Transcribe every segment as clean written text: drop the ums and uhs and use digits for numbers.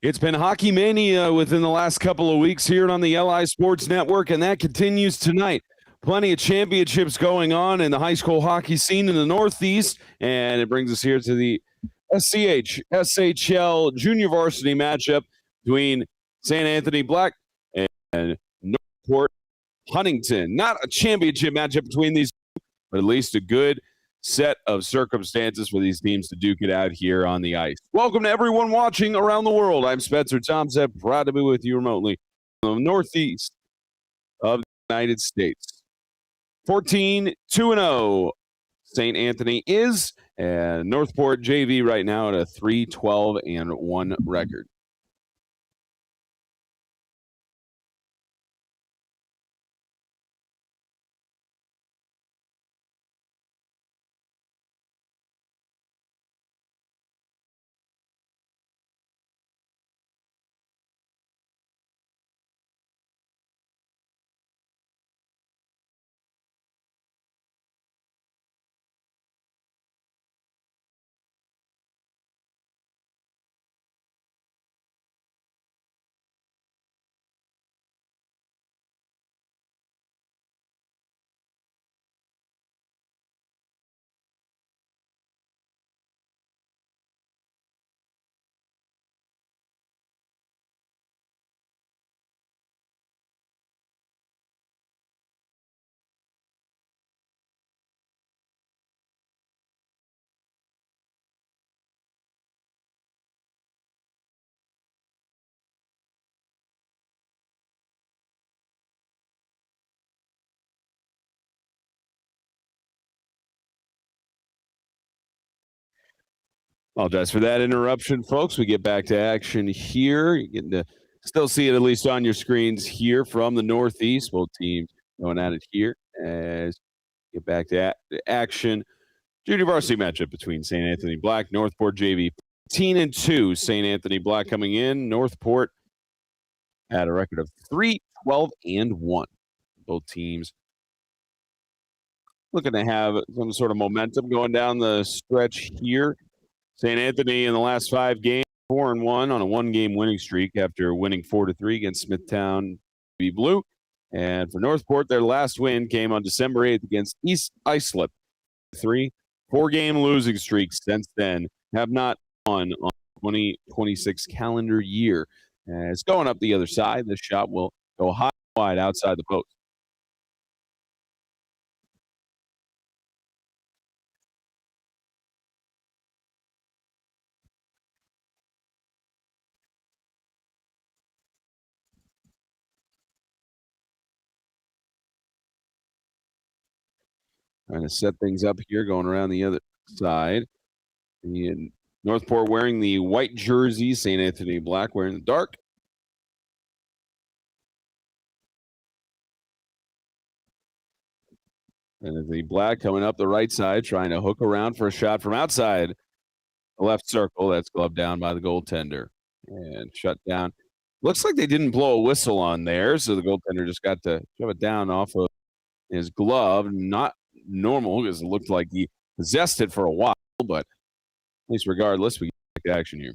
It's been hockey mania within the last couple of weeks here on the LI Sports Network, and that continues tonight. Plenty of championships going on in the high school hockey scene in the Northeast, and it brings us here to the SCHSHL junior varsity matchup between St. Anthony Black and Northport Huntington. Not a championship matchup between these two, but at least a good set of circumstances for these teams to duke it out here on the ice. Welcome to everyone watching around the world. I'm Spencer Thompson, proud to be with you remotely from the Northeast of the United States. 14-2-0 St. Anthony is, and Northport JV right now at a 3-12-1 record. Apologize for that interruption, folks. We get back to action here. You're getting to still see it at least on your screens here from the Northeast. Both teams going at it here as get back to action. Junior varsity matchup between St. Anthony Black, Northport JV. 14-2. St. Anthony Black coming in. Northport had a record of 3-12-1. Both teams looking to have some sort of momentum going down the stretch here. St. Anthony in the last 5 games, 4-1 on a 1-game winning streak after winning 4-3 against Smithtown Blue. And for Northport, their last win came on December 8th against East Islip. 4-game losing streaks since then. Have not won on 2026 calendar year. And it's going up the other side. This shot will go high and wide outside the post. Trying to set things up here, going around the other side. And Northport wearing the white jersey, St. Anthony Black wearing the dark. And the Black coming up the right side, trying to hook around for a shot from outside the left circle. That's gloved down by the goaltender and shut down. Looks like they didn't blow a whistle on there, so the goaltender just got to shove it down off of his glove. Not normal because it looked like he possessed it for a while, but at least regardless, we get back to action here.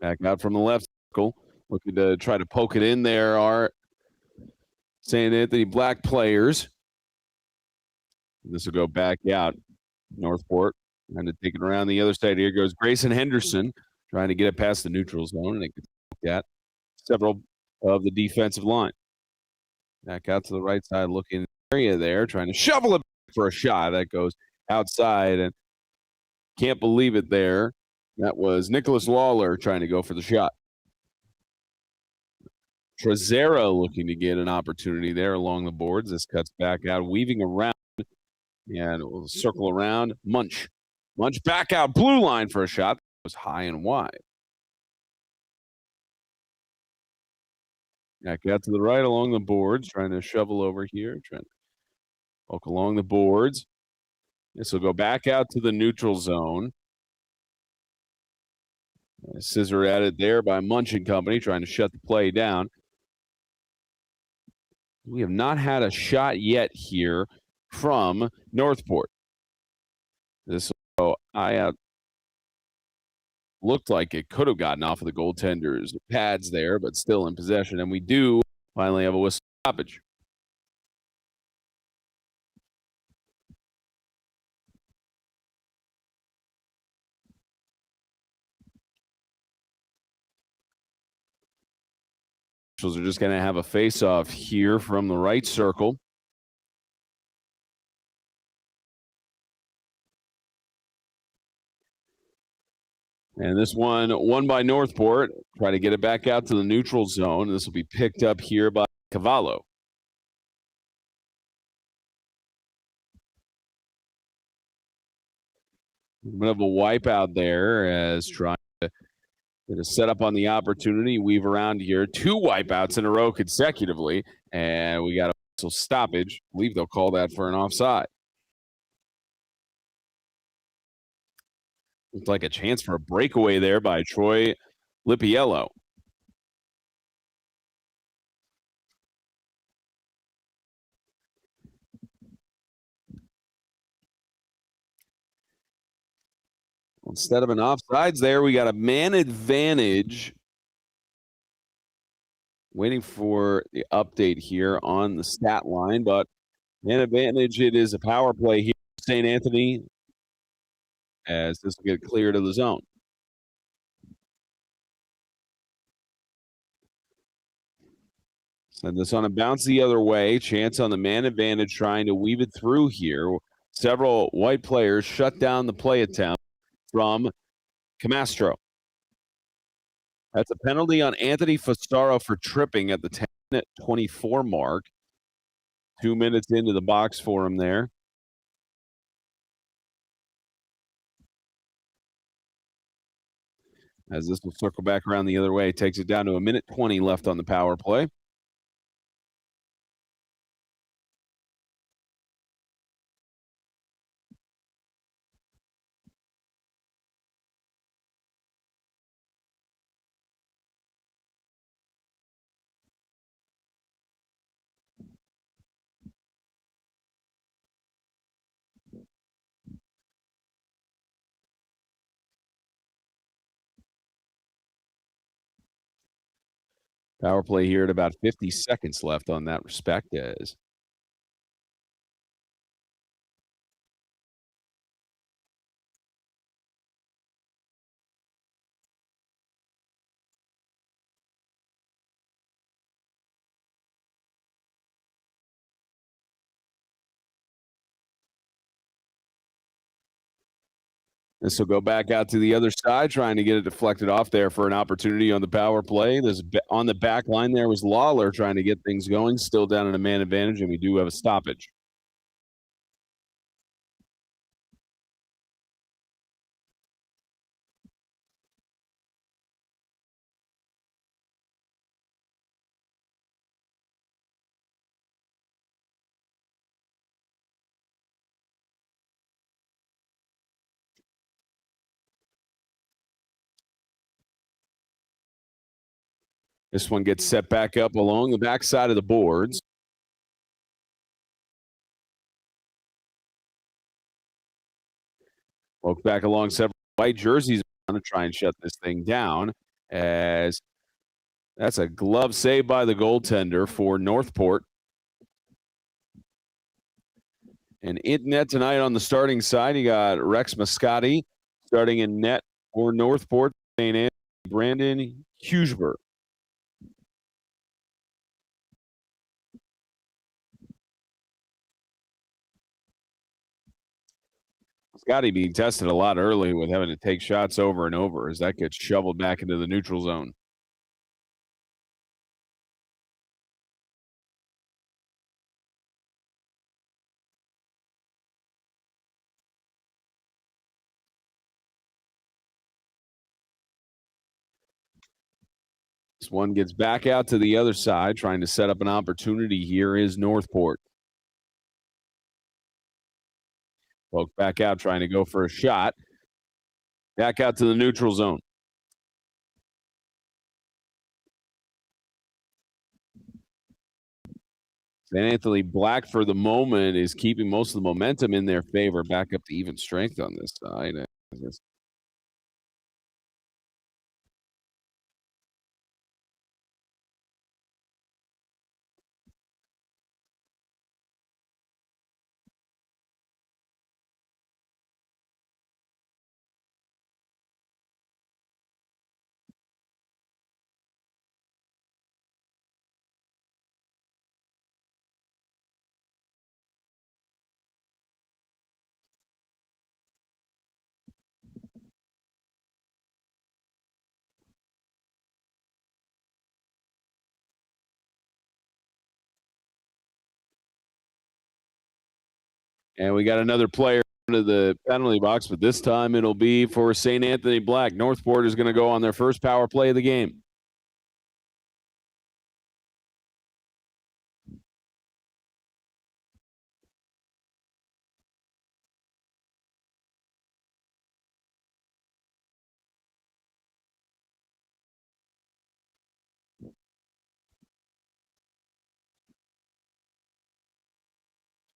Back out from the left circle, looking to try to poke it in there are St. Anthony Black players. This will go back out. Northport trying to take it around the other side. Here goes Grayson Henderson trying to get it past the neutral zone, and they could look at several of the defensive line. Back out to the right side, looking in the area there, trying to shovel it for a shot. That goes outside, and can't believe it there. That was Nicholas Lawler trying to go for the shot. Trezera looking to get an opportunity there along the boards. This cuts back out, weaving around, and we'll circle around. Munch back out, blue line for a shot. That was high and wide. Back out to the right along the boards, trying to shovel over here, trying to poke along the boards. This will go back out to the neutral zone. Scissor at it there by Munch and company, trying to shut the play down. We have not had a shot yet here from Northport. This will go out. Looked like it could have gotten off of the goaltender's pads there, but still in possession. And we do finally have a whistle stoppage. Officials are just going to have a face-off here from the right circle. And this one won by Northport. Try to get it back out to the neutral zone. This will be picked up here by Cavallo. A bit of a wipeout there as trying to get a setup on the opportunity. Weave around here. 2 wipeouts in a row consecutively. And we got a whistle stoppage. I believe they'll call that for an offside. Looked like a chance for a breakaway there by Troy Lipiello. Instead of an offsides there, we got a man advantage. Waiting for the update here on the stat line, but man advantage, it is a power play here, St. Anthony, as this will get clear to the zone. Send this on a bounce the other way. Chance on the man advantage trying to weave it through here. Several white players shut down the play attempt from Camastro. That's a penalty on Anthony Fostaro for tripping at the 10:24 mark. 2 minutes into the box for him there. As this will circle back around the other way, takes it down to 1:20 left on the power play. Power play here at about 50 seconds left on that respect as this will go back out to the other side, trying to get it deflected off there for an opportunity on the power play. There's on the back line there was Lawler trying to get things going, still down in a man advantage, and we do have a stoppage. This one gets set back up along the backside of the boards. Woke back along several white jerseys to try and shut this thing down, as that's a glove save by the goaltender for Northport. And in net tonight on the starting side, you got Rex Mascotti starting in net for Northport. St. Anthony, Brandon Hughesberg. Scotty being tested a lot early with having to take shots over and over as that gets shoveled back into the neutral zone. This one gets back out to the other side, trying to set up an opportunity. Here is Northport. Poke back out, trying to go for a shot. Back out to the neutral zone. St. Anthony Black, for the moment, is keeping most of the momentum in their favor. Back up to even strength on this side. And we got another player into the penalty box, but this time it'll be for St. Anthony Black. Northport is going to go on their first power play of the game.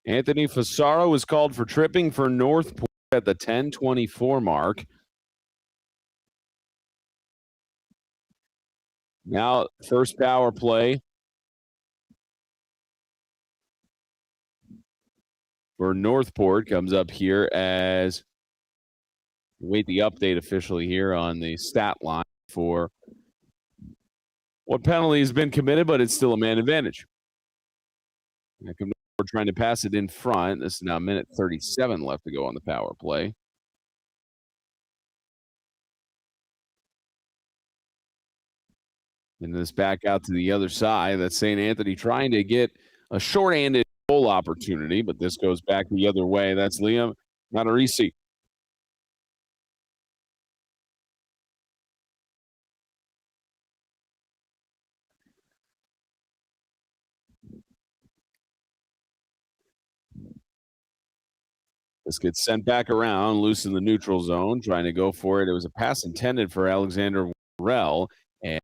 Anthony Fasaro was called for tripping for Northport at the 10:24 mark. Now, first power play for Northport comes up here as we wait the update officially here on the stat line for what penalty has been committed, but it's still a man advantage. We're trying to pass it in front. This is now minute 37 left to go on the power play. And this back out to the other side. That's St. Anthony trying to get a short-handed goal opportunity, but this goes back the other way. That's Liam Matarisi. This gets sent back around, loose in the neutral zone, trying to go for it. It was a pass intended for Alexander Warrell, and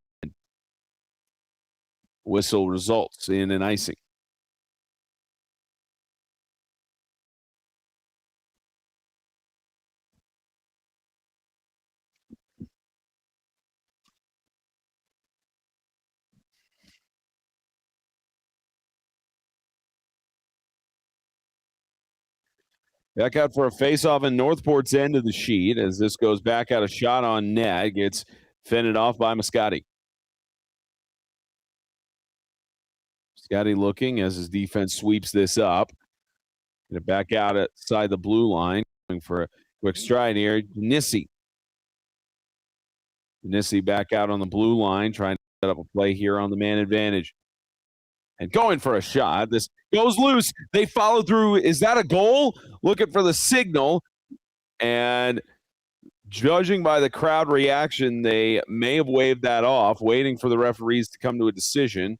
whistle results in an icing. Back out for a face-off in Northport's end of the sheet as this goes back out, a shot on net. Gets fended off by Mascotti. Mascotti looking as his defense sweeps this up. Get it back out outside the blue line. Going for a quick stride here. Nissi back out on the blue line, trying to set up a play here on the man advantage. And going for a shot. This goes loose. They follow through. Is that a goal? Looking for the signal. And judging by the crowd reaction, they may have waved that off, waiting for the referees to come to a decision.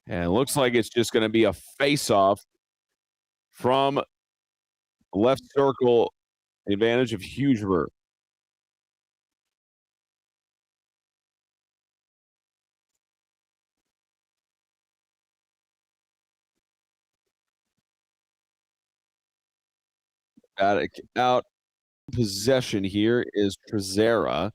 And it looks like it's just going to be a face-off from left circle, advantage of Hugebert. Out possession here is Trezera.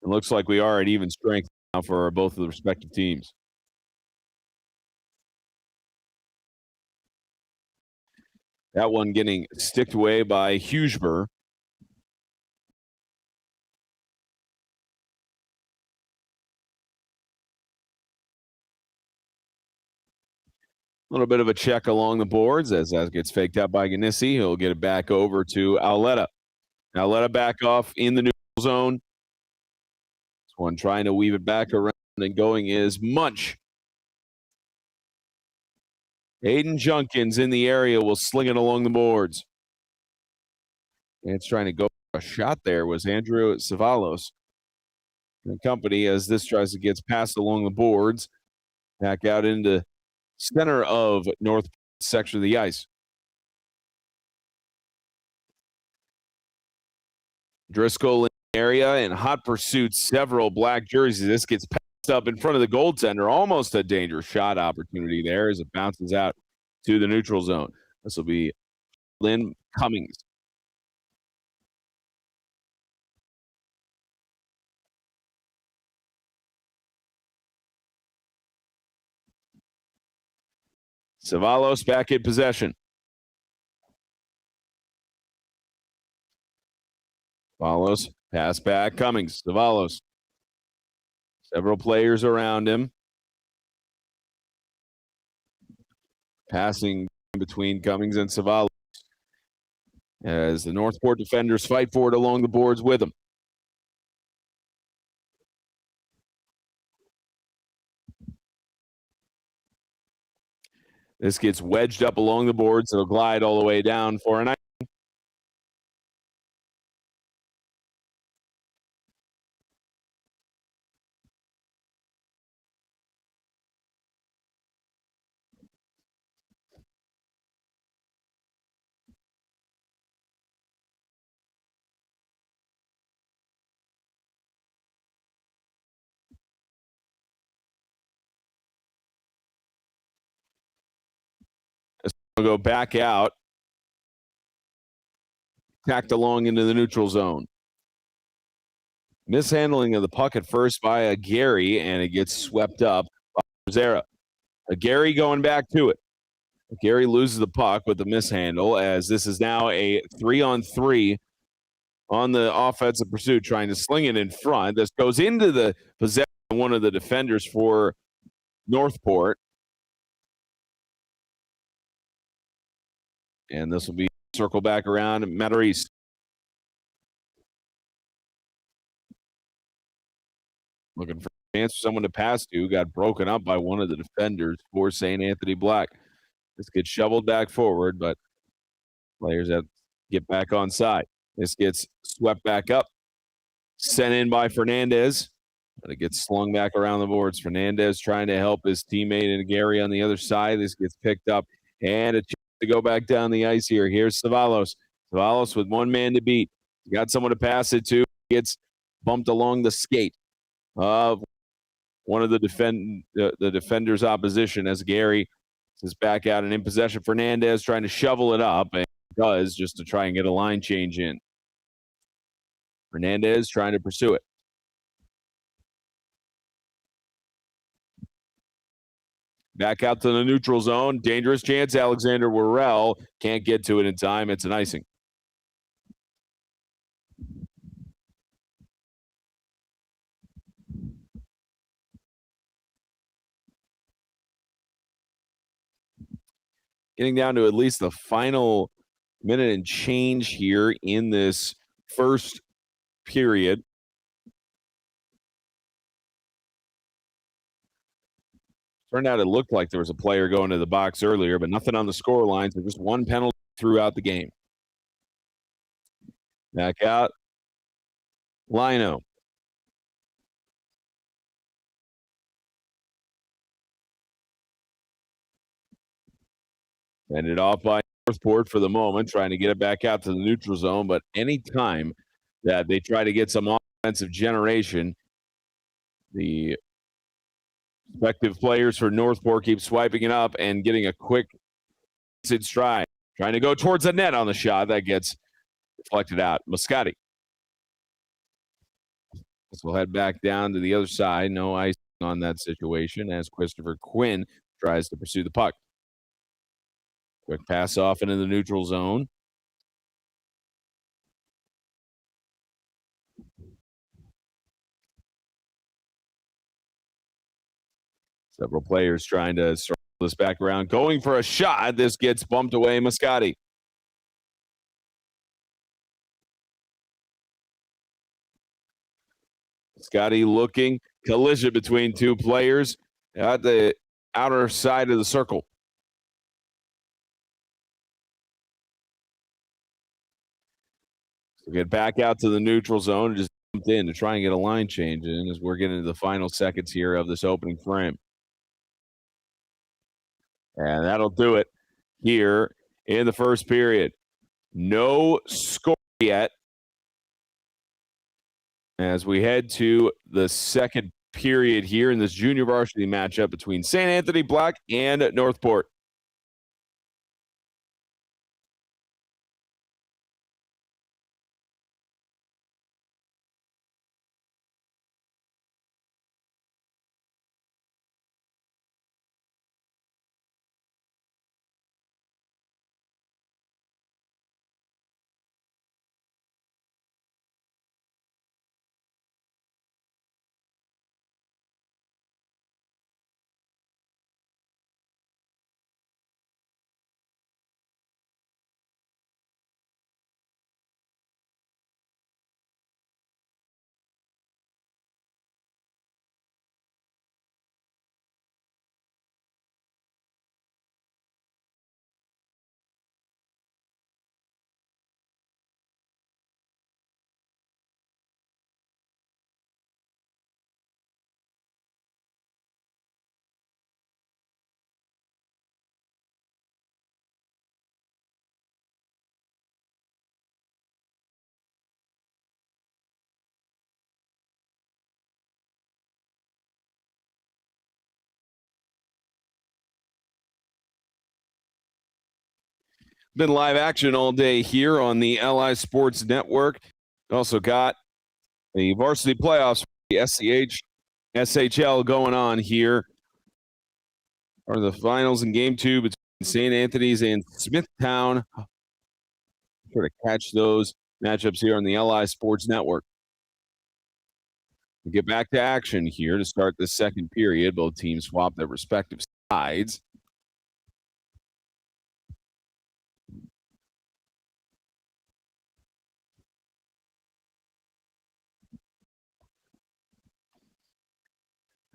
It looks like we are at even strength now for both of the respective teams. That one getting sticked away by Hugebert. A little bit of a check along the boards as that gets faked out by Gannissi. He'll get it back over to Auletta. Auletta back off in the neutral zone. This one trying to weave it back around and going is Munch. Aiden Junkins in the area will sling it along the boards. And it's trying to go for a shot there was Andrew Savalos. and company as this tries to get passed along the boards, back out into center of North section of the ice. Driscoll in the area in hot pursuit, several black jerseys. This gets passed up in front of the goaltender. Almost a dangerous shot opportunity there as it bounces out to the neutral zone. This will be Lynn Cummings. Savalos back in possession. Savalos, pass back, Cummings. Savalos. Several players around him. Passing between Cummings and Savalos as the Northport defenders fight for it along the boards with him. This gets wedged up along the boards. It'll glide all the way down for an icing. We'll go back out. Tacked along into the neutral zone. Mishandling of the puck at first by Gary, and it gets swept up by Zera. Gary going back to it. Gary loses the puck with the mishandle as this is now a 3-on-3 on the offensive pursuit, trying to sling it in front. This goes into the possession of one of the defenders for Northport. And this will be circle back around Matarese. Looking for a chance for someone to pass to. Got broken up by one of the defenders for St. Anthony Black. This gets shoveled back forward, but players have to get back on side. This gets swept back up. Sent in by Fernandez. But it gets slung back around the boards. Fernandez trying to help his teammate and Gary on the other side. This gets picked up. And a chance to go back down the ice here. Here's Savalos. Savalos with one man to beat. Got someone to pass it to. Gets bumped along the skate of one of the defender's opposition as Gary is back out and in possession. Fernandez trying to shovel it up, and does just to try and get a line change in. Fernandez trying to pursue it. Back out to the neutral zone. Dangerous chance. Alexander Worrell can't get to it in time. It's an icing. Getting down to at least the final minute and change here in this first period. Turned out it looked like there was a player going to the box earlier, but nothing on the score line. So just one penalty throughout the game. Back out. Lino. Ended off by Northport for the moment, trying to get it back out to the neutral zone. But any time that they try to get some offensive generation, the respective players for Northport keep swiping it up and getting a quick stride. Trying to go towards the net on the shot. That gets deflected out. Moscati. So we'll head back down to the other side. No icing on that situation as Christopher Quinn tries to pursue the puck. Quick pass off into the neutral zone. Several players trying to circle this back around. Going for a shot. This gets bumped away. Moscati. Moscati looking. Collision between two players at the outer side of the circle. So get back out to the neutral zone. Just in to try and get a line change in as we're getting into the final seconds here of this opening frame. And that'll do it here in the first period. No score yet as we head to the second period here in this junior varsity matchup between St. Anthony Black and Northport. Been live action all day here on the LI Sports Network. Also got the varsity playoffs, the SCHSHL going on here. Are the finals in game 2 between St. Anthony's and Smithtown. Sure to catch those matchups here on the LI Sports Network. We get back to action here to start the second period. Both teams swap their respective sides.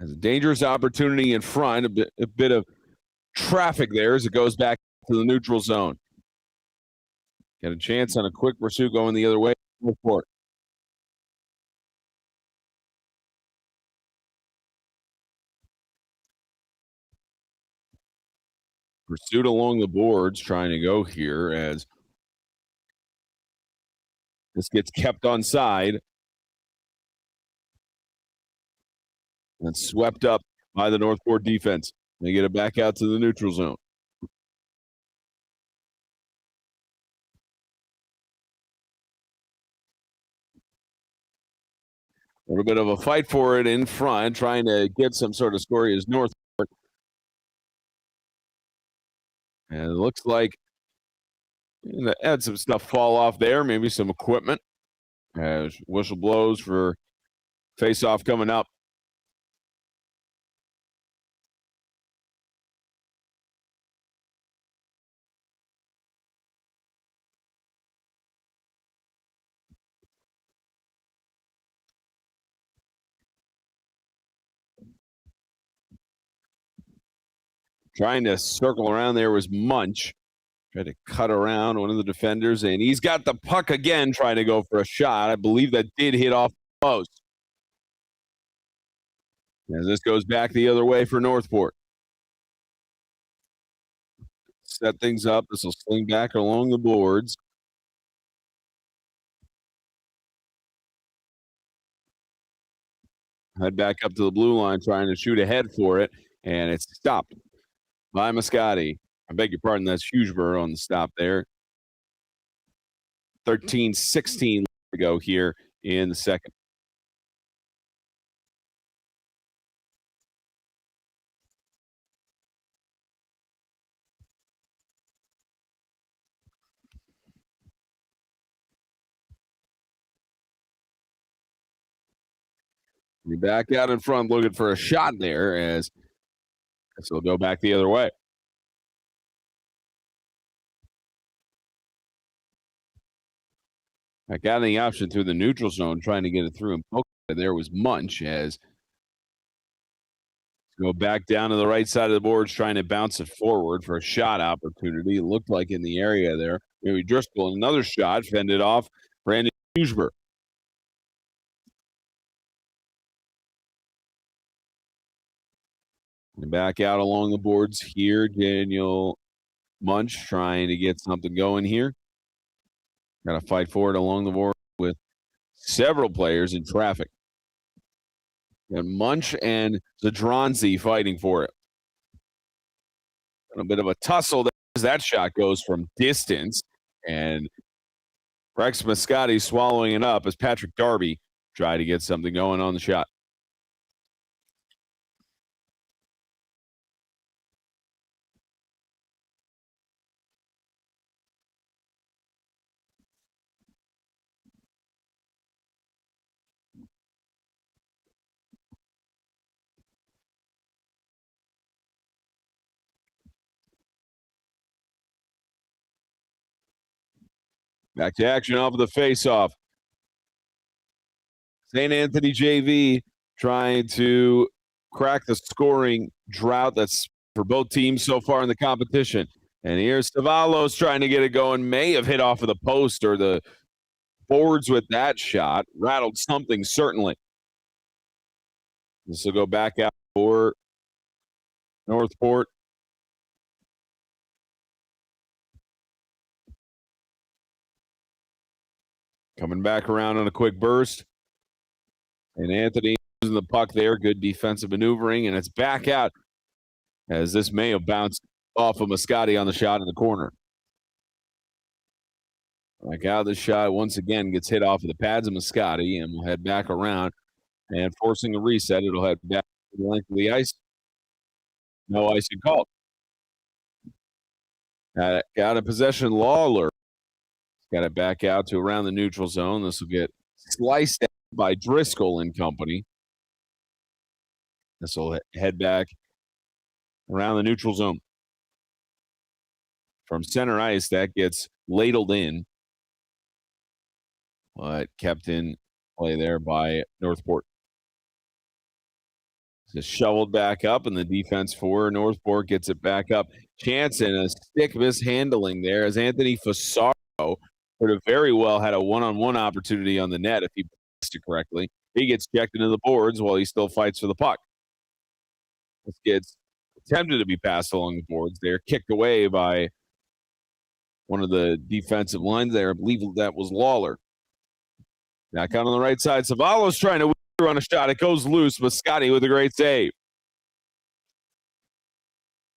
Has a dangerous opportunity in front, a bit of traffic there as it goes back to the neutral zone. Got a chance on a quick pursuit going the other way. Northport. Pursuit along the boards, trying to go here as this gets kept onside. And swept up by the Northport defense. They get it back out to the neutral zone. A little bit of a fight for it in front, trying to get some sort of score is Northport. And it looks like had some stuff fall off there, maybe some equipment. As whistle blows for face-off coming up. Trying to circle around there was Munch. Tried to cut around one of the defenders, and he's got the puck again, trying to go for a shot. I believe that did hit off the post. As this goes back the other way for Northport. Set things up. This will sling back along the boards. Head back up to the blue line, trying to shoot ahead for it, and it's stopped by Moscati. I beg your pardon, that's Hughesborough on the stop there. 13-16 to go here in the second. You're back out in front looking for a shot there as this will go back the other way. I got the option through the neutral zone, trying to get it through and poke it. There was Munch as go back down to the right side of the boards, trying to bounce it forward for a shot opportunity. It looked like in the area there. Maybe Driscoll, another shot, fended off Brandon Hughesborough. And back out along the boards here, Daniel Munch trying to get something going here. Got to fight for it along the board with several players in traffic. And Munch and Zadronzi fighting for it. A bit of a tussle. That shot goes from distance, and Rex Mascotti swallowing it up as Patrick Darby tried to get something going on the shot. Back to action off of the faceoff. St. Anthony JV trying to crack the scoring drought that's for both teams so far in the competition. And here's Savalos trying to get it going. May have hit off of the post or the boards with that shot. Rattled something, certainly. This will go back out for Northport. Coming back around on a quick burst. And Anthony using the puck there. Good defensive maneuvering. And it's back out as this may have bounced off of Mascotti on the shot in the corner. Back out of the shot once again gets hit off of the pads of Mascotti and will head back around. And forcing a reset, it'll head back to the length of the ice. No icing called. Got a possession, Lawler. Got it back out to around the neutral zone. This will get sliced out by Driscoll and company. This will head back around the neutral zone. From center ice, that gets ladled in, but kept in play there by Northport. Just shoveled back up, and the defense for Northport gets it back up. Chance and a stick mishandling there as Anthony Fasaro could have very well had a one-on-one opportunity on the net if he passed it correctly. He gets checked into the boards while he still fights for the puck. This gets attempted to be passed along the boards. They're kicked away by one of the defensive lines there. I believe that was Lawler. Back out on the right side. Savalos trying to run a shot. It goes loose. Mascotti with a great save.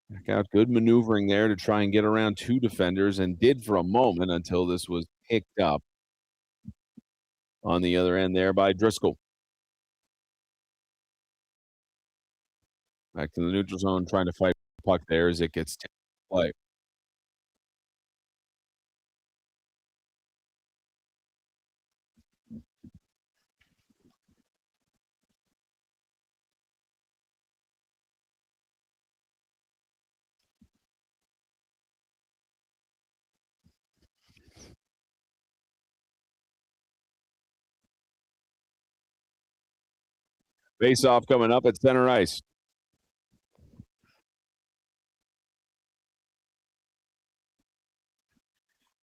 Back out. Good maneuvering there to try and get around two defenders, and did for a moment until this was picked up on the other end there by Driscoll. Back to the neutral zone, trying to fight the puck there as it gets taken play. Face-off coming up at center ice.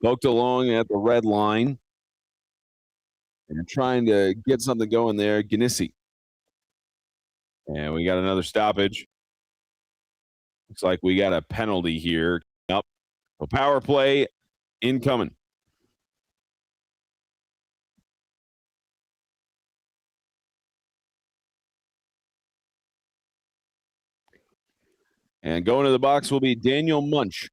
Poked along at the red line. And trying to get something going there, Gannissi. And we got another stoppage. Looks like we got a penalty here. Up. A power play incoming. And going to the box will be Daniel Munch.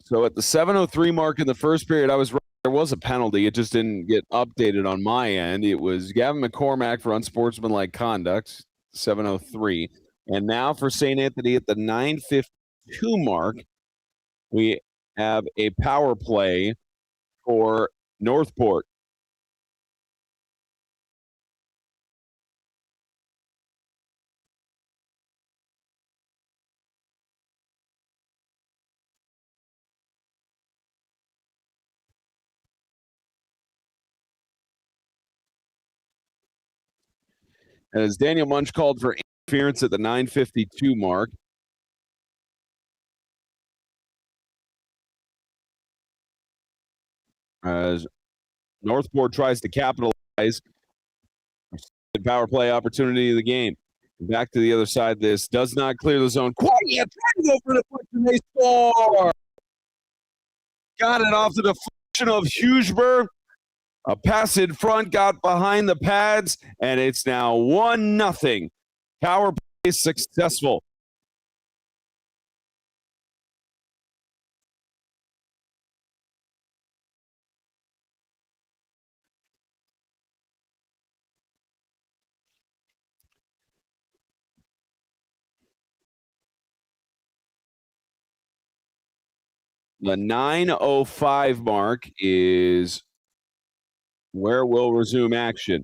So at the 7:03 mark in the first period, there was a penalty. It just didn't get updated on my end. It was Gavin McCormack for unsportsmanlike conduct, 7:03. And now for St. Anthony at the 9:52 mark, we have a power play for Northport. As Daniel Munch called for interference at the 9:52 mark. As Northport tries to capitalize. Power play opportunity of the game. Back to the other side. This does not clear the zone quite yet. Trying to go for the push and they score. Got it off the deflection of Hugeberg. A pass in front, got behind the pads, and it's now 1-0. Power play successful. The 9:05 mark is where we'll resume action.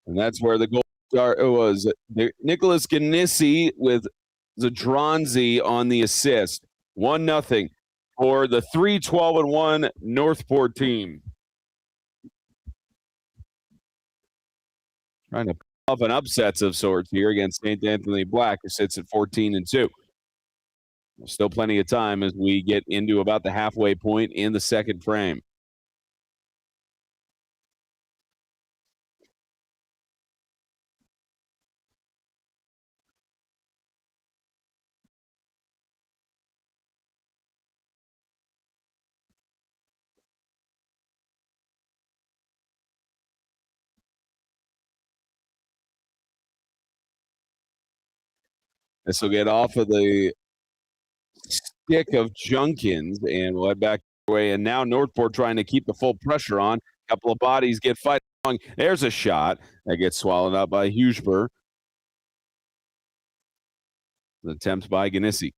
And that's where the goal was. Nicholas Gannissi with Zadronzi on the assist. 1-0 for the 3-12-1 Northport team. Trying to pull off an upsets of sorts here against St. Anthony Black, who sits at 14-2. Still plenty of time as we get into about the halfway point in the second frame. This will get off of the stick of Junkins, and we'll head back away. And now Northport trying to keep the full pressure on. A couple of bodies get fighting. There's a shot that gets swallowed up by Hugeberg. The attempt by Gannissi.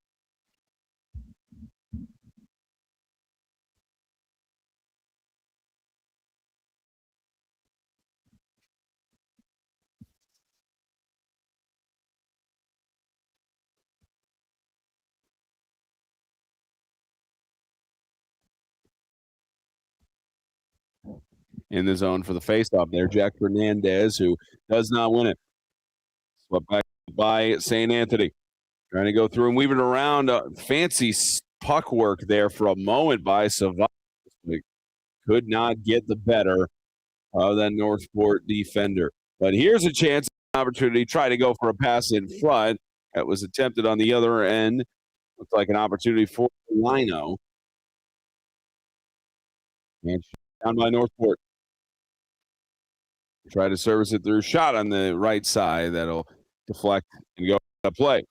In the zone for the faceoff there, Jack Fernandez, who does not win it. Swept back by St. Anthony. Trying to go through and weave it around. Fancy puck work there for a moment by Savant. Could not get the better of that Northport defender. But here's a chance, opportunity, try to go for a pass in front. That was attempted on the other end. Looks like an opportunity for Lino. And down by Northport. Try to service it through shot on the right side. That'll deflect and go to play.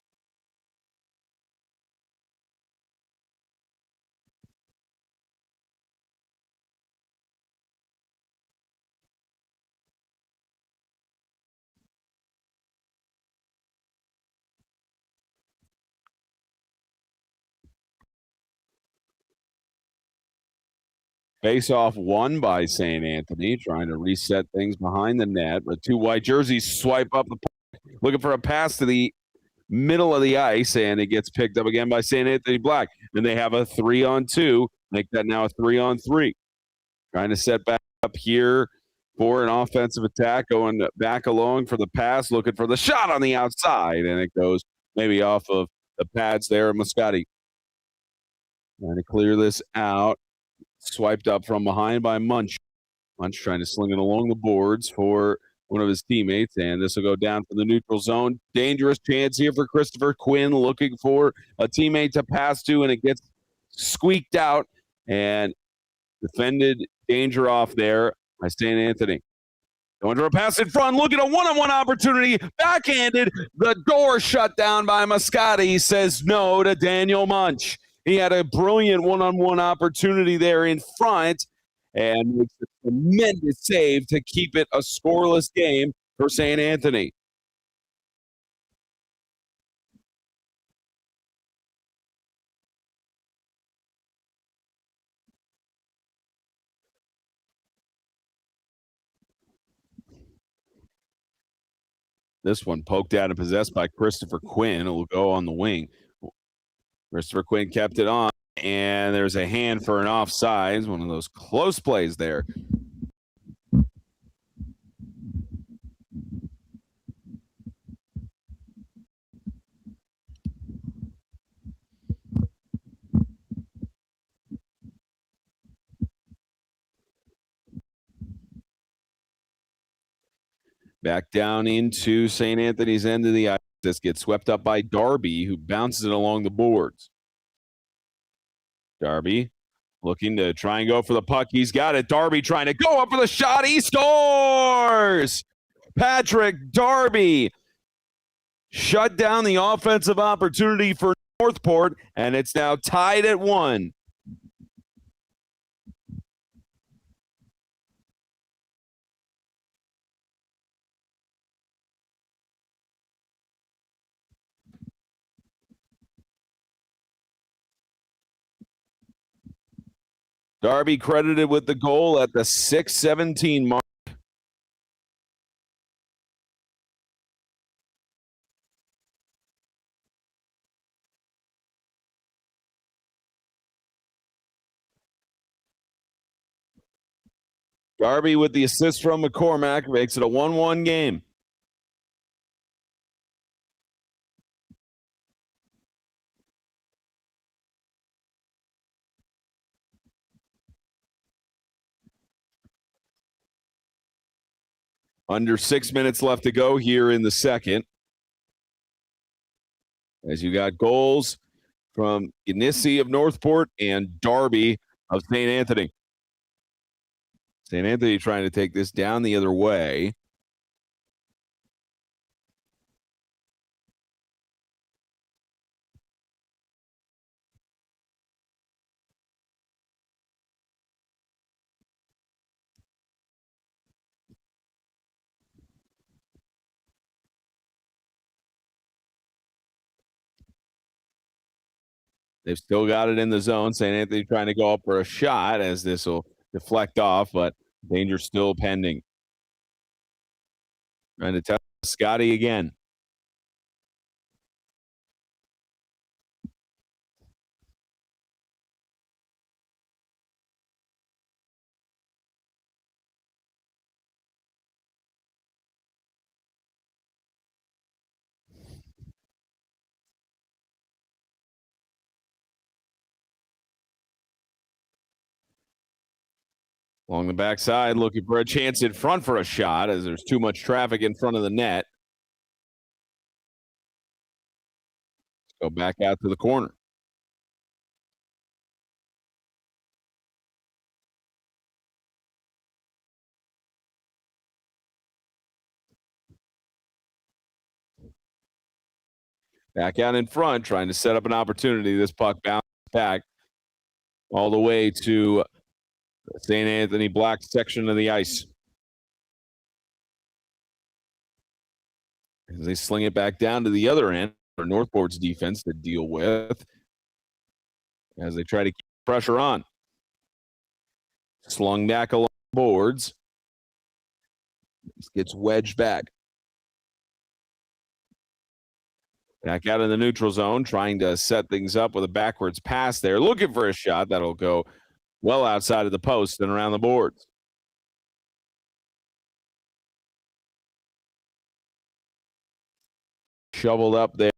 Face-off won by St. Anthony, trying to reset things behind the net. But two white jerseys swipe up the puck, looking for a pass to the middle of the ice, and it gets picked up again by St. Anthony Black. And they have a 3-on-2, make that now a 3-on-3. Trying to set back up here for an offensive attack, going back along for the pass, looking for the shot on the outside, and it goes maybe off of the pads there of Moscati. Trying to clear this out. Swiped up from behind by Munch. Munch trying to sling it along the boards for one of his teammates, and this will go down for the neutral zone. Dangerous chance here for Christopher Quinn, looking for a teammate to pass to, and it gets squeaked out and defended danger off there by St. Anthony. Going to a pass in front, look at a one-on-one opportunity, backhanded. The door shut down by Moscati, says no to Daniel Munch. He had a brilliant one-on-one opportunity there in front and makes a tremendous save to keep it a scoreless game for St. Anthony. This one poked out and possessed by Christopher Quinn. It will go on the wing. Christopher Quinn kept it on, and there's a hand for an offside. One of those close plays there. Back down into St. Anthony's end of the ice. This gets swept up by Darby, who bounces it along the boards. Darby looking to try and go for the puck. He's got it. Darby trying to go up for the shot. He scores! Patrick Darby shut down the offensive opportunity for Northport, and it's now tied at 1. Darby credited with the goal at the 6:17 mark. Darby with the assist from McCormack makes it a 1-1 game. Under 6 minutes left to go here in the second. As you got goals from Gannissi of Northport and Darby of St. Anthony. St. Anthony trying to take this down the other way. They've still got it in the zone. St. Anthony trying to go up for a shot as this will deflect off, but danger still pending. Trying to test Scotty again. Along the backside, looking for a chance in front for a shot as there's too much traffic in front of the net. Go back out to the corner. Back out in front, trying to set up an opportunity. This puck bounced back all the way to St. Anthony Black section of the ice. As they sling it back down to the other end for Northport's defense to deal with as they try to keep pressure on. Slung back along the boards. This gets wedged back. Back out in the neutral zone, trying to set things up with a backwards pass there. Looking for a shot that'll go well outside of the post and around the boards. Shoveled up there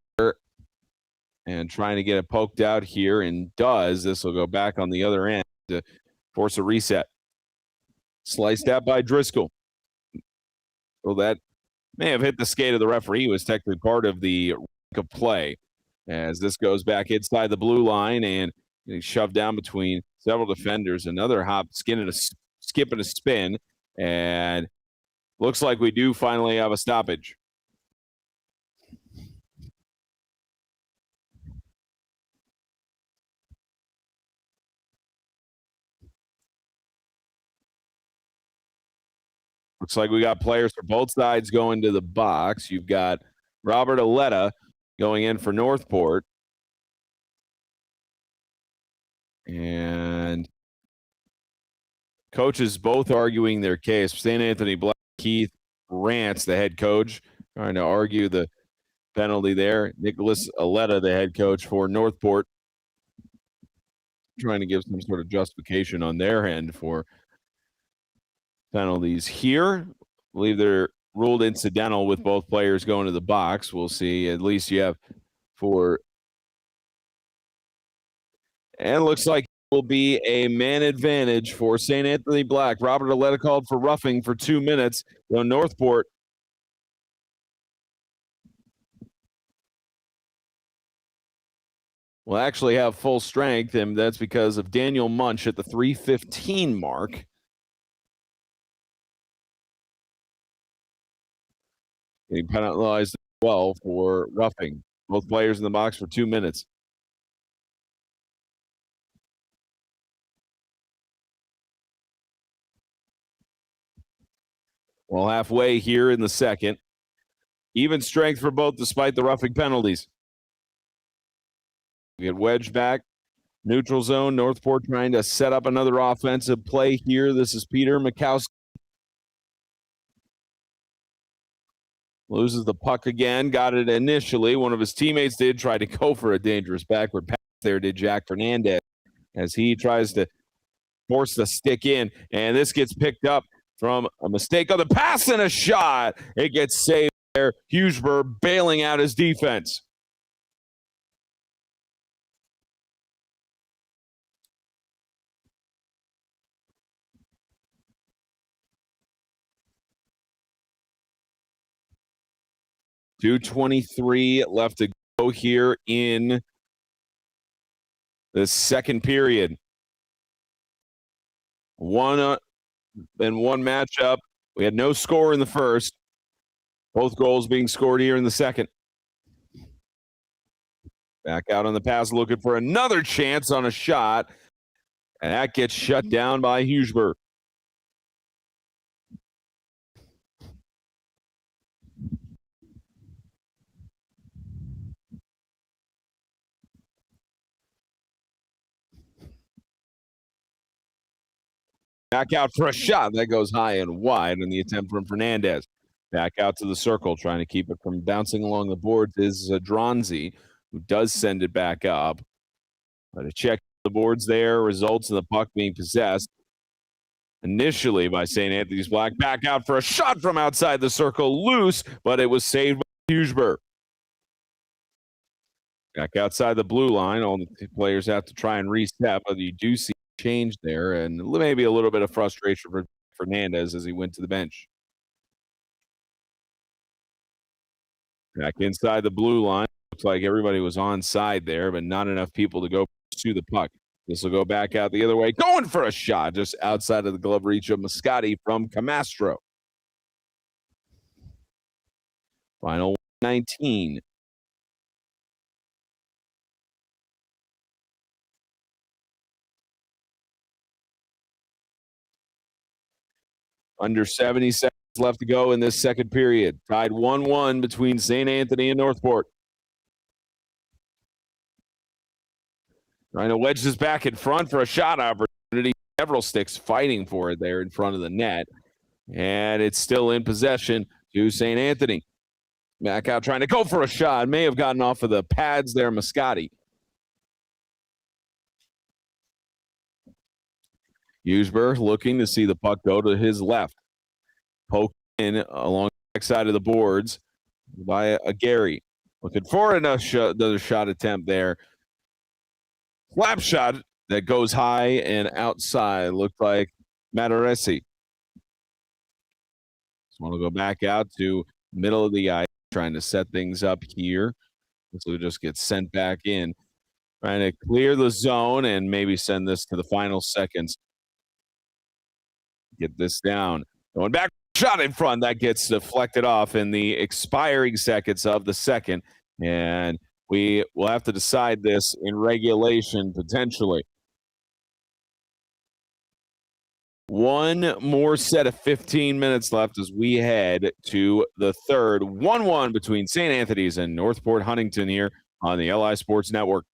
and trying to get it poked out here, and does. This will go back on the other end to force a reset. Sliced out by Driscoll. Well, that may have hit the skate of the referee. He was technically part of the of play as this goes back inside the blue line and shoved down between several defenders. Another hop, skip and a spin, and looks like we do finally have a stoppage. Looks like we got players for both sides going to the box. You've got Robert Aletta going in for Northport. And coaches both arguing their case. St. Anthony Black, Keith Rance, the head coach, trying to argue the penalty there. Nicholas Aletta, the head coach for Northport, trying to give some sort of justification on their end for penalties here. I believe they're ruled incidental with both players going to the box. We'll see. At least you have for, and it looks like it will be a man advantage for St. Anthony Black. Robert Aletta called for roughing for 2 minutes. Northport will actually have full strength, and that's because of Daniel Munch at the 3:15 mark. Getting penalized as well for roughing. Both players in the box for 2 minutes. Well, halfway here in the second. Even strength for both despite the roughing penalties. We get wedged back. Neutral zone. Northport trying to set up another offensive play here. This is Peter Mikowski. Loses the puck again. Got it initially. One of his teammates did try to go for a dangerous backward pass there, did Jack Fernandez, as he tries to force the stick in. And this gets picked up from a mistake on the pass and a shot. It gets saved there. Hughesburg bailing out his defense. .223 left to go here in the second period. One matchup. We had no score in the first. Both goals being scored here in the second. Back out on the pass, looking for another chance on a shot. And that gets shut down by Hughesburg. Back out for a shot. That goes high and wide in the attempt from Fernandez. Back out to the circle, trying to keep it from bouncing along the boards is Dronzi, who does send it back up. But a check the boards there results in the puck being possessed initially by St. Anthony's Black. Back out for a shot from outside the circle, loose, but it was saved by Hughesburg. Back outside the blue line. All the players have to try and reset, but you do see change there, and maybe a little bit of frustration for Fernandez as he went to the bench. Back inside the blue line. Looks like everybody was onside there, but not enough people to go pursue the puck. This will go back out the other way, going for a shot just outside of the glove reach of Moscati from Camastro. Final 19. Under 70 seconds left to go in this second period. Tied 1-1 between St. Anthony and Northport. Trying to wedge this back in front for a shot opportunity. Several sticks fighting for it there in front of the net. And it's still in possession to St. Anthony. Back out trying to go for a shot. May have gotten off of the pads there, Moscati. Hughesburg looking to see the puck go to his left. Poke in along the back side of the boards by a Gary. Looking for another shot attempt there. Slap shot that goes high and outside. Looked like Mataresi. Just want to go back out to middle of the ice, trying to set things up here. This will just get sent back in. Trying to clear the zone and maybe send this to the final seconds. Get this down. Going back, shot in front. That gets deflected off in the expiring seconds of the second. And we will have to decide this in regulation potentially. One more set of 15 minutes left as we head to the third. 1-1 between St. Anthony's and Northport Huntington here on the LI Sports Network.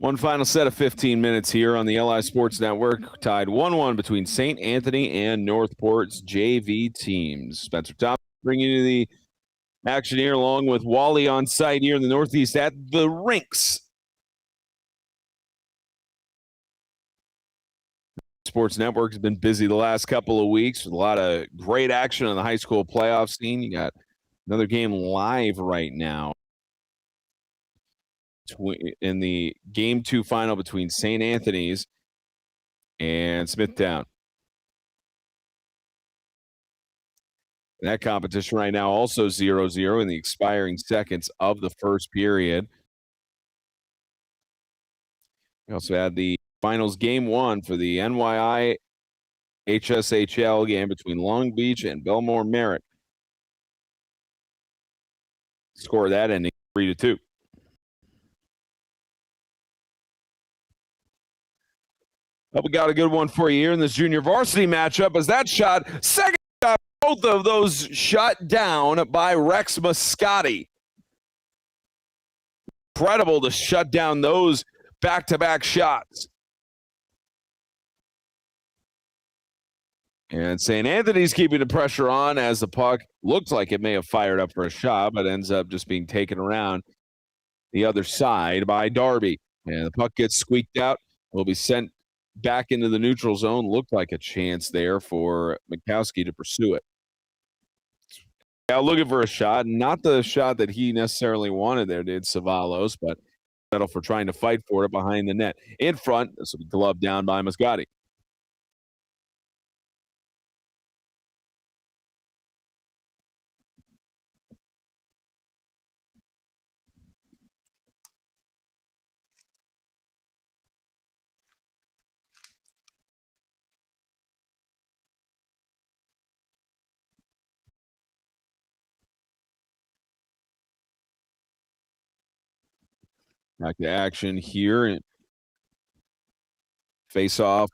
One final set of 15 minutes here on the LI Sports Network, tied 1-1 between St. Anthony and Northport's JV teams. Spencer Thompson bringing you the action here, along with Wally on site here in the Northeast at the rinks. Sports Network has been busy the last couple of weeks with a lot of great action on the high school playoff scene. You got another game live right now in the Game 2 final between St. Anthony's and Smithtown. That competition right now also 0-0 in the expiring seconds of the first period. We also had the finals game 1 for the NYI SCHSHL game between Long Beach and Belmore Merritt. Score of that ending 3-2. But we got a good one for you here in this junior varsity matchup as that shot, second shot, both of those shut down by Rex Moscotti. Incredible to shut down those back-to-back shots. And St. Anthony's keeping the pressure on as the puck looked like it may have fired up for a shot, but ends up just being taken around the other side by Darby. And the puck gets squeaked out, will be sent back into the neutral zone. Looked like a chance there for Mikowski to pursue it. Now looking for a shot, not the shot that he necessarily wanted there, did Savalos, but settle for trying to fight for it behind the net. In front, this will be gloved down by Moscotti. Back to action here. Face off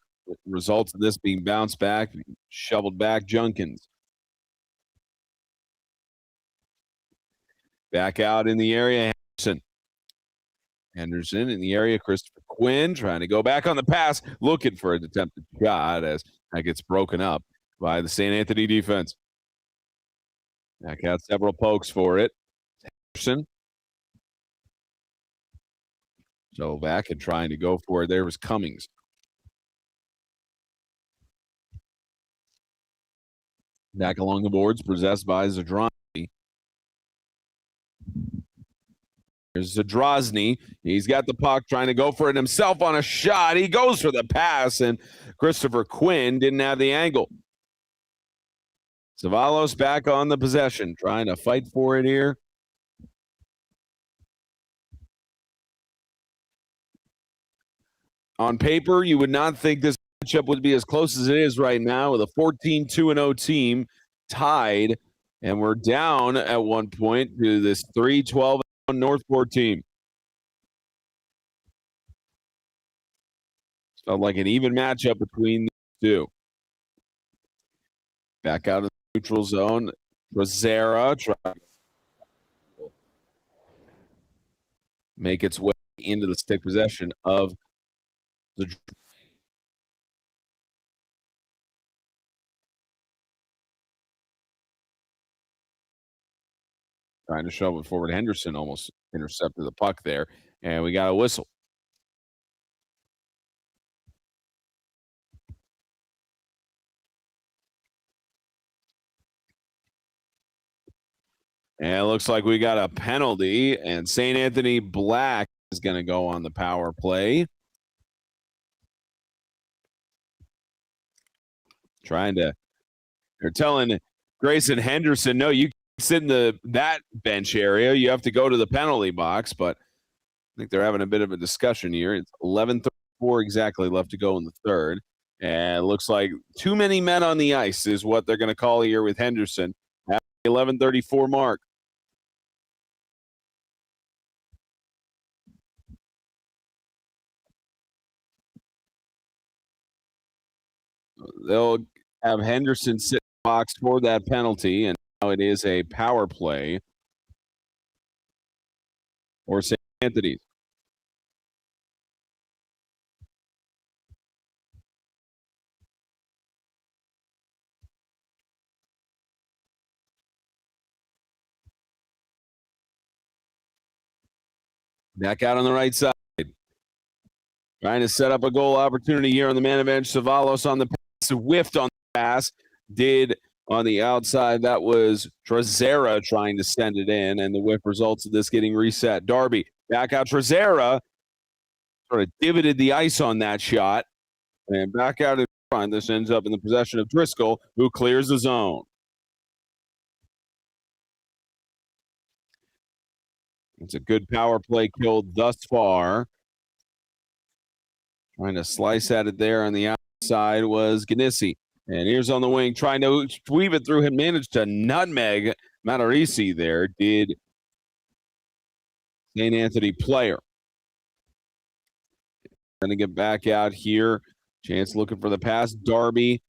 results of this being bounced back, shoveled back. Junkins. Back out in the area. Henderson in the area. Christopher Quinn trying to go back on the pass, looking for an attempted shot as that gets broken up by the St. Anthony defense. Back out several pokes for it. Henderson. So back and trying to go for it. There was Cummings. Back along the boards, possessed by Zadrozny. There's Zadrozny. He's got the puck, trying to go for it himself on a shot. He goes for the pass, and Christopher Quinn didn't have the angle. Savalos back on the possession, trying to fight for it here. On paper, you would not think this matchup would be as close as it is right now, with a 14-2-0 team tied, and we're down at one point to this 3-12 Northport team. Felt like an even matchup between the two. Back out of the neutral zone. Rosera trying to make its way into the stick possession of the trying to shove it forward. Henderson almost intercepted the puck there, and we got a whistle. And it looks like we got a penalty, and St. Anthony Black is going to go on the power play. They're telling Grayson Henderson, no, you can't sit in that bench area. You have to go to the penalty box, but I think they're having a bit of a discussion here. It's 11:34 exactly left to go in the third. And it looks like too many men on the ice is what they're going to call here with Henderson at the 11:34 mark. They'll have Henderson sit in the box for that penalty, and now it is a power play for St. Anthony's. Back out on the right side. Trying to set up a goal opportunity here on the man advantage. Savalos on the pass, whiffed on the pass, did on the outside. That was Trezera trying to send it in, and the whiff results of this getting reset. Darby back out. Trezera sort of divoted the ice on that shot, and back out in front. This ends up in the possession of Driscoll, who clears the zone. It's a good power play kill thus far. Trying to slice at it there on the outside was Gannissi. And here's on the wing, trying to weave it through him, managed to nutmeg Matarisi there, did St. Anthony player. Going to get back out here. Chance looking for the pass. Darby.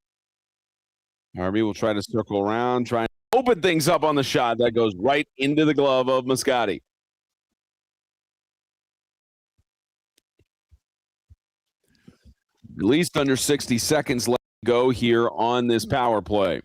Darby will try to circle around, trying to open things up on the shot. That goes right into the glove of Moscati. At least under 60 seconds left to go here on this power play.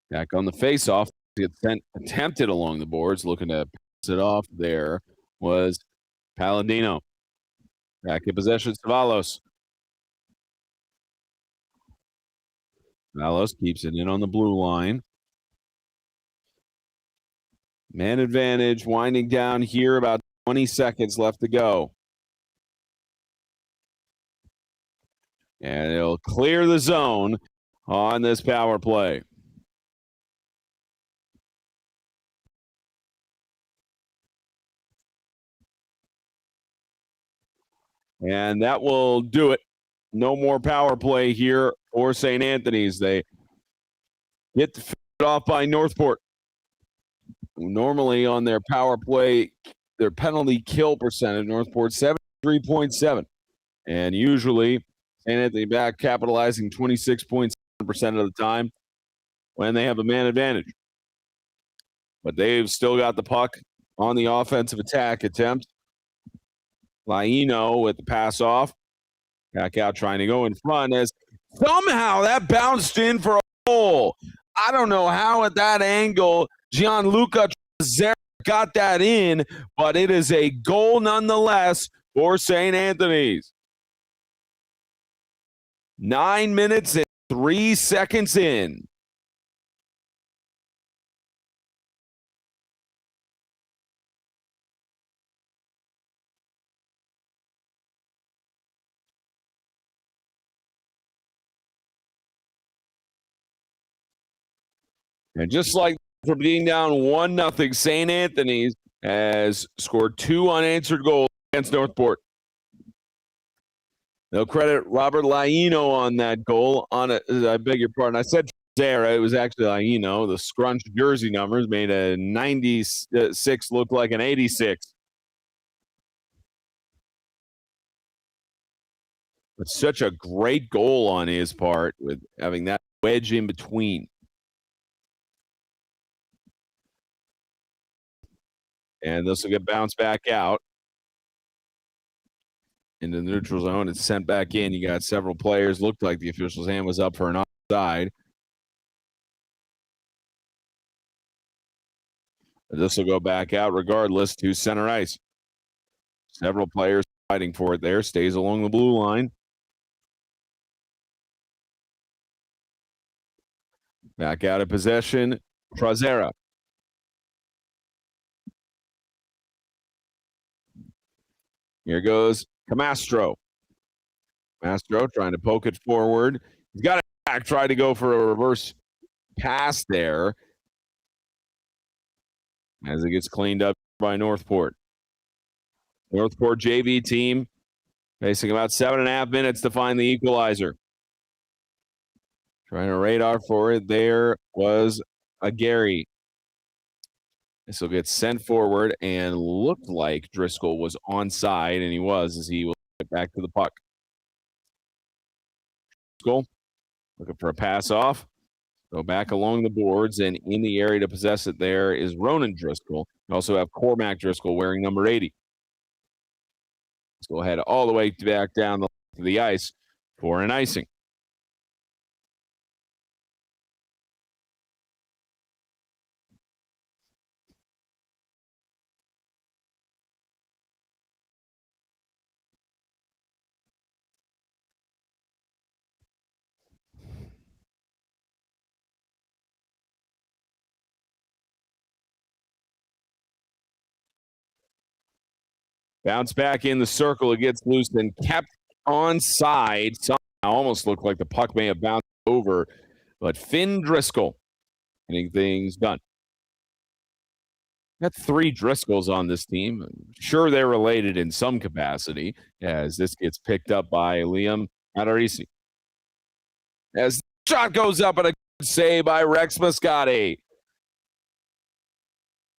Back on the faceoff, attempted along the boards, looking to pass it off. There was Palladino. Back in possession, Savalos. Savalos keeps it in on the blue line. Man advantage, winding down here, about 20 seconds left to go. And it'll clear the zone on this power play. And that will do it. No more power play here for St. Anthony's. They get fed off by Northport. Normally on their power play, their penalty kill percentage, Northport 73.7. And usually St. Anthony back capitalizing 26.7% of the time when they have a man advantage. But they've still got the puck on the offensive attack attempt. Laino with the pass off. Back out trying to go in front as somehow that bounced in for a goal. I don't know how at that angle Gianluca Trezera got that in, but it is a goal nonetheless for St. Anthony's. 9 minutes and 3 seconds in. And just like for being down 1-0, St. Anthony's has scored 2 unanswered goals against Northport. They'll credit Robert Laino on that goal. I beg your pardon. I said Zara. It was actually Laino. The scrunched jersey numbers made a 96 look like an 86. But such a great goal on his part with having that wedge in between. And this will get bounced back out into the neutral zone. It's sent back in. You got several players. Looked like the official's hand was up for an offside. This will go back out regardless to center ice. Several players fighting for it there. Stays along the blue line. Back out of possession. Trezera. Here goes Camastro. Camastro trying to poke it forward. He's got it back. Tried to go for a reverse pass there as it gets cleaned up by Northport. Northport JV team facing about 7.5 minutes to find the equalizer. Trying to radar for it. There was a Gary. This will get sent forward and looked like Driscoll was onside, and he was as he will get back to the puck. Driscoll looking for a pass off. Go back along the boards, and in the area to possess it there is Ronan Driscoll. You also have Cormac Driscoll wearing number 80. Let's go ahead all the way back down the ice for an icing. Bounce back in the circle. It gets loose and kept onside. Somehow almost looked like the puck may have bounced over, but Finn Driscoll getting things done. Got 3 Driscolls on this team. Sure, they're related in some capacity, as this gets picked up by Liam Matarisi. As the shot goes up, and a good save by Rex Moscati.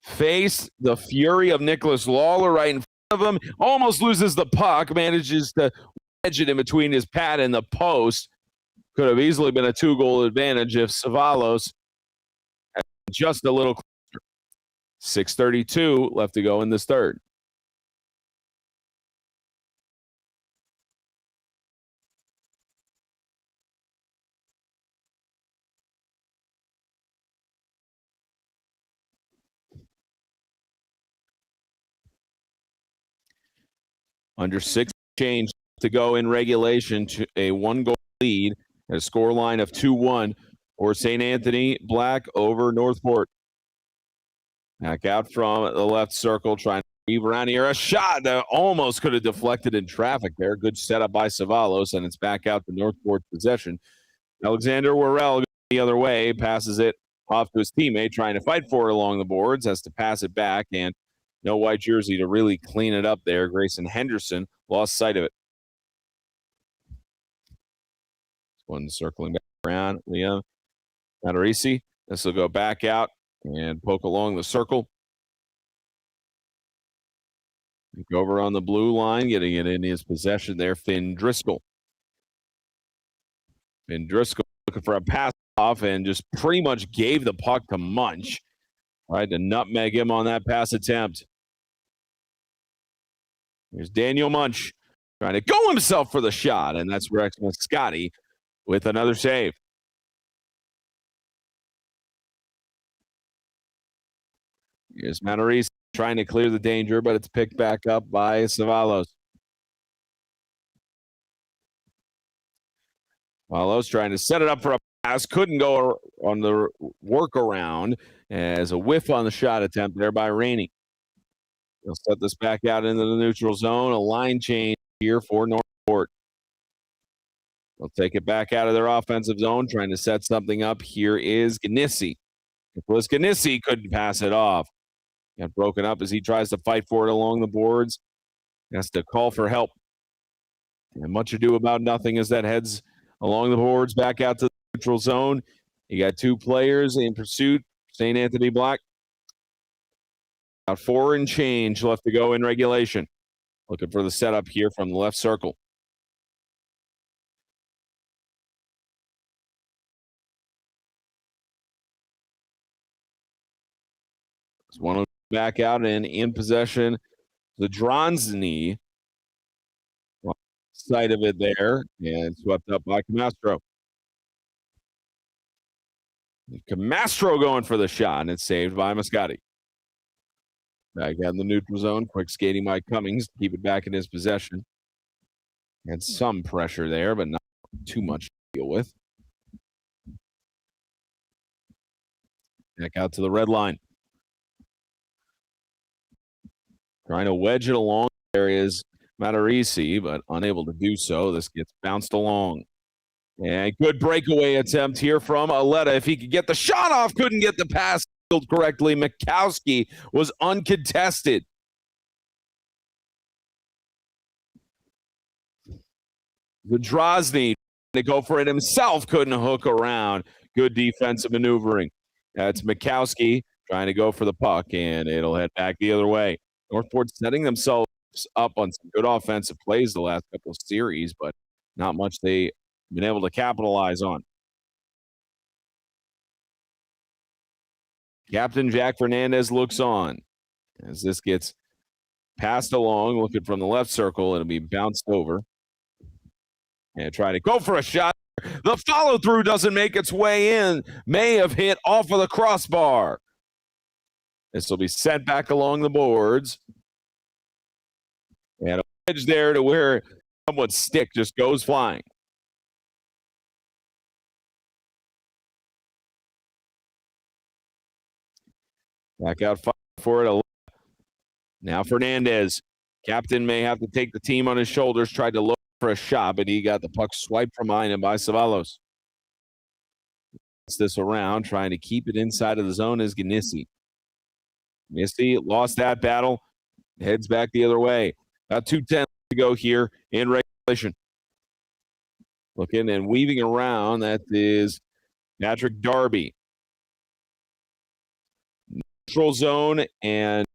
Face the fury of Nicholas Lawler right in front of him. Almost loses the puck. Manages to wedge it in between his pad and the post. Could have easily been a 2-goal advantage if Savalos had just a little closer. 6:32 left to go in this third. Under 6 change to go in regulation to a 1-goal lead at a score line of 2-1 for St. Anthony Black over Northport. Back out from the left circle, trying to weave around here. A shot that almost could have deflected in traffic there. Good setup by Savalos, and it's back out to Northport's possession. Alexander Worrell the other way, passes it off to his teammate, trying to fight for it along the boards, has to pass it back, and no white jersey to really clean it up there. Grayson Henderson lost sight of it. One circling back around. Liam Matarisi. This will go back out and poke along the circle. Go over on the blue line, getting it in his possession there. Finn Driscoll. Finn Driscoll looking for a pass off and just pretty much gave the puck to Munch. Tried to nutmeg him on that pass attempt. Here's Daniel Munch trying to go himself for the shot, and that's Rex Moscati with another save. Here's Matarese trying to clear the danger, but it's picked back up by Savalos. Savalos trying to set it up for a pass. Couldn't go on the workaround as a whiff on the shot attempt there by Rainey. He'll set this back out into the neutral zone. A line change here for Northport. They'll take it back out of their offensive zone, trying to set something up. Here is Gannissi. Nicholas Gannissi couldn't pass it off. Got broken up as he tries to fight for it along the boards. He has to call for help. And much ado about nothing as that heads along the boards back out to the neutral zone. You got 2 players in pursuit. St. Anthony Black. About 4 and change left to go in regulation. Looking for the setup here from the left circle. There's one back out and in possession. The Dronsny. Side of it there and swept up by Camastro. Camastro going for the shot, and it's saved by Moscati. Back out in the neutral zone. Quick skating by Cummings to keep it back in his possession. Had some pressure there, but not too much to deal with. Back out to the red line. Trying to wedge it along. There is Matarisi, but unable to do so. This gets bounced along. And good breakaway attempt here from Aletta. If he could get the shot off, couldn't get the pass correctly. Mikowski was uncontested. The Drozny to go for it himself, couldn't hook around. Good defensive maneuvering. That's Mikowski trying to go for the puck, and it'll head back the other way. Northport setting themselves up on some good offensive plays the last couple of series, but not much they've been able to capitalize on. Captain Jack Fernandez looks on as this gets passed along, looking from the left circle. It'll be bounced over. And trying to go for a shot. The follow-through doesn't make its way in. May have hit off of the crossbar. This will be sent back along the boards. And a wedge there to where someone's stick just goes flying. Back out for it. Now Fernandez. Captain may have to take the team on his shoulders. Tried to look for a shot, but he got the puck swiped from behind him by Savalos. This around, trying to keep it inside of the zone is Gannissi. Gannissi lost that battle. Heads back the other way. About 2:10 to go here in regulation. Looking and weaving around. That is Patrick Darby. Neutral zone and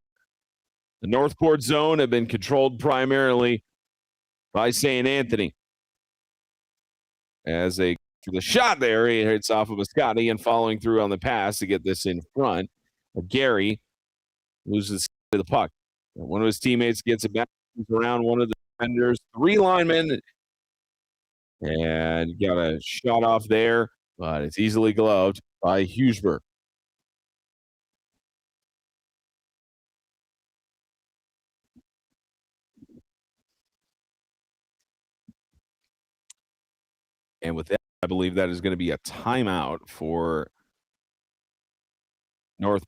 the Northport zone have been controlled primarily by St. Anthony. As the shot there, he hits off of Biscotti and following through on the pass to get this in front. Gary loses the puck. One of his teammates gets it back around one of the defenders. 3 linemen. And got a shot off there, but it's easily gloved by Hughesburg. And with that, I believe that is going to be a timeout for Northport.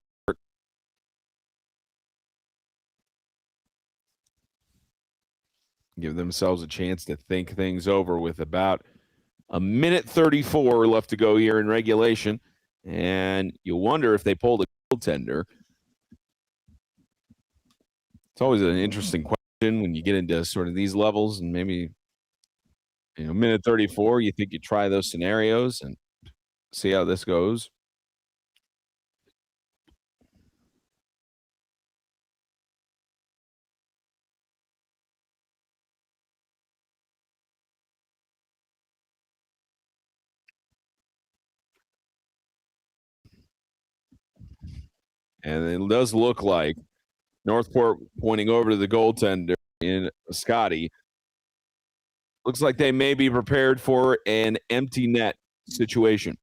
Give themselves a chance to think things over with about a minute 34 left to go here in regulation. And you wonder if they pull the goaltender. It's always an interesting question when you get into sort of these levels, and maybe, minute 34, you think you try those scenarios and see how this goes. And it does look like Northport pointing over to the goaltender in Scotty. Looks like they may be prepared for an empty net situation.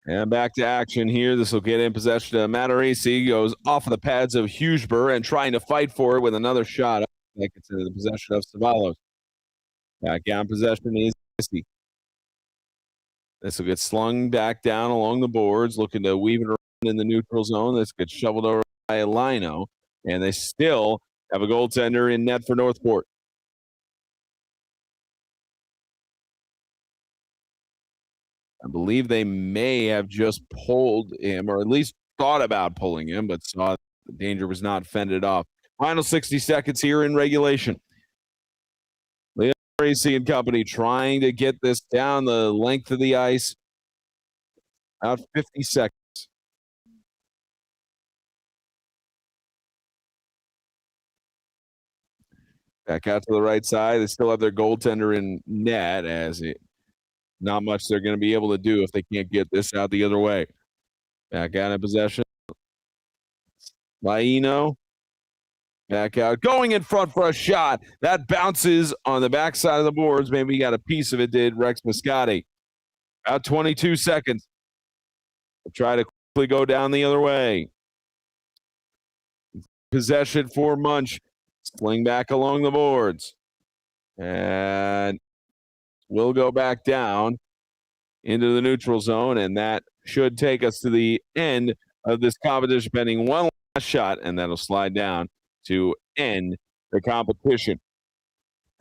And back to action here. This will get in possession of Matarese. Goes off of the pads of Hughesburg and trying to fight for it with another shot. That gets into the possession of Savalos. Back down possession is Christie. This will get slung back down along the boards, looking to weave it around in the neutral zone. This gets shoveled over by Lino, and they still have a goaltender in net for Northport. I believe they may have just pulled him, or at least thought about pulling him, but saw the danger was not fended off. Final 60 seconds here in regulation. Leon Tracy and company trying to get this down the length of the ice. About 50 seconds. Back out to the right side. They still have their goaltender in net, as not much they're going to be able to do if they can't get this out the other way. Back out in possession. Laino. Back out. Going in front for a shot. That bounces on the backside of the boards. Maybe he got a piece of it, did Rex Moscati. About 22 seconds. We'll try to quickly go down the other way. Possession for Munch. Sling back along the boards. And we'll go back down into the neutral zone, and that should take us to the end of this competition, pending one last shot, and that'll slide down to end the competition.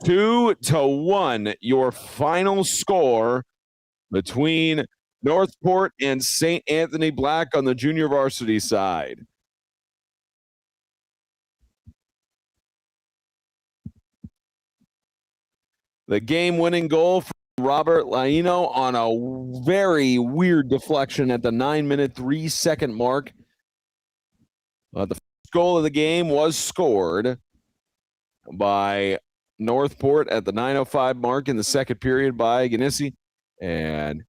2-1, your final score between Northport and St. Anthony Black on the junior varsity side. The game-winning goal for Robert Laino on a very weird deflection at the 9-minute, 3-second mark. The first goal of the game was scored by Northport at the 9:05 mark in the second period by Gannissi. And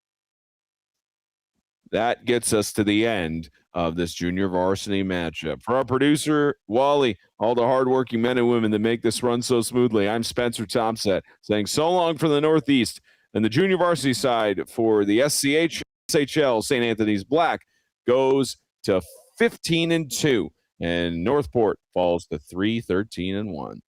that gets us to the end of this junior varsity matchup. For our producer, Wally, all the hardworking men and women that make this run so smoothly, I'm Spencer Thompson saying so long for the Northeast. And the junior varsity side for the SCHSHL St. Anthony's Black goes to 15-2, and Northport falls to 3-13-1.